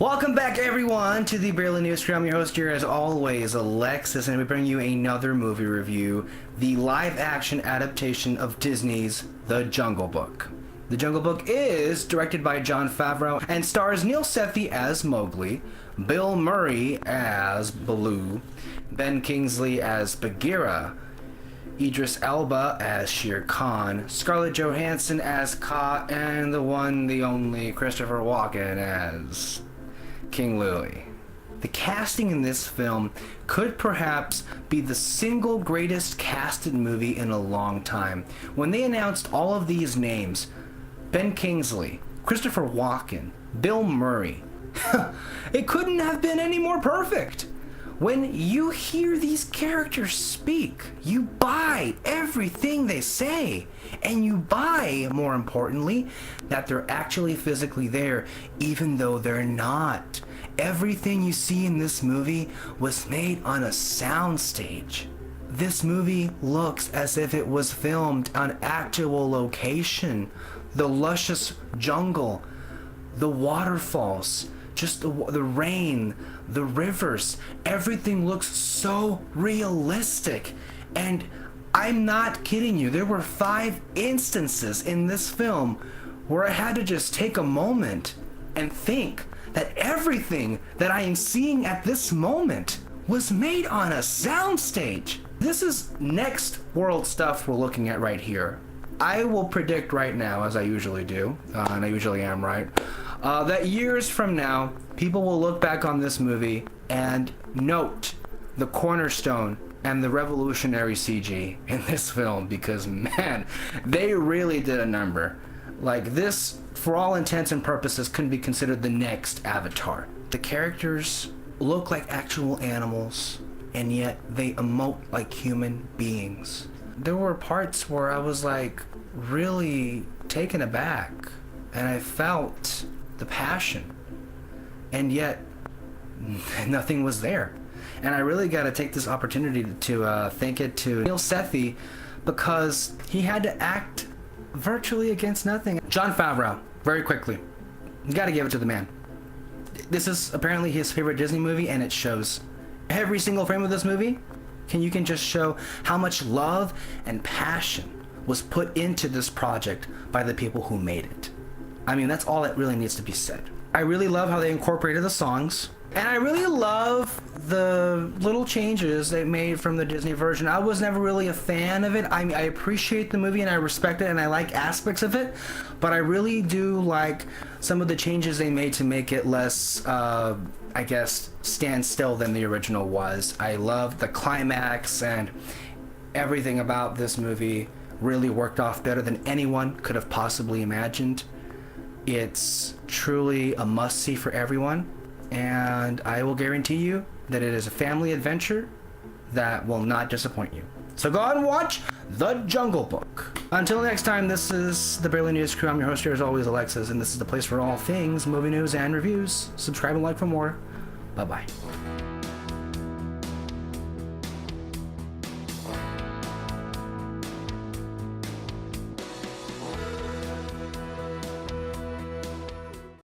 Welcome back, everyone, to the Barely News Crew. I'm your host here, as always, Alexis, and we bring you another movie review, the live-action adaptation of Disney's The Jungle Book. The Jungle Book is directed by Jon Favreau and stars Neil Sethi as Mowgli, Bill Murray as Baloo, Ben Kingsley as Bagheera, Idris Elba as Shere Khan, Scarlett Johansson as Kaa, and the one, the only, Christopher Walken as King Louie. The casting in this film could perhaps be the single greatest casted movie in a long time. When they announced all of these names, Ben Kingsley, Christopher Walken, Bill Murray, it couldn't have been any more perfect. When you hear these characters speak, you buy everything they say. And you buy, more importantly, that they're actually physically there, even though they're not. Everything you see in this movie was made on a soundstage. This movie looks as if it was filmed on actual location. The luscious jungle, the waterfalls, just the rain, the rivers, everything looks so realistic. And I'm not kidding you, there were 5 instances in this film where I had to just take a moment and think that everything that I am seeing at this moment was made on a soundstage. This is next world stuff we're looking at right here. I will predict right now, as I usually do, and I usually am right, that years from now, people will look back on this movie and note the cornerstone and the revolutionary CG in this film, because man, they really did a number. Like, this, for all intents and purposes, couldn't be considered the next Avatar. The characters look like actual animals, and yet they emote like human beings. There were parts where I was like really taken aback, and I felt the passion, and yet nothing was there. And I really got to take this opportunity to thank it to Neil Sethi, because he had to act virtually against nothing. Jon Favreau, very quickly, you got to give it to the man. This is apparently his favorite Disney movie, and it shows. Every single frame of this movie, you can just show how much love and passion was put into this project by the people who made it. I mean, that's all that really needs to be said. I really love how they incorporated the songs, and I really love the little changes they made from the Disney version. I was never really a fan of it. I appreciate the movie and I respect it and I like aspects of it, but I really do like some of the changes they made to make it less, I guess, stand still than the original was. I love the climax, and everything about this movie really worked off better than anyone could have possibly imagined. It's truly a must-see for everyone, and I will guarantee you that it is a family adventure that will not disappoint you. So go out and watch The Jungle Book. Until next time, this is the Barely News Crew. I'm your host here, as always, Alexis, and this is the place for all things movie news and reviews. Subscribe and like for more. Bye-bye.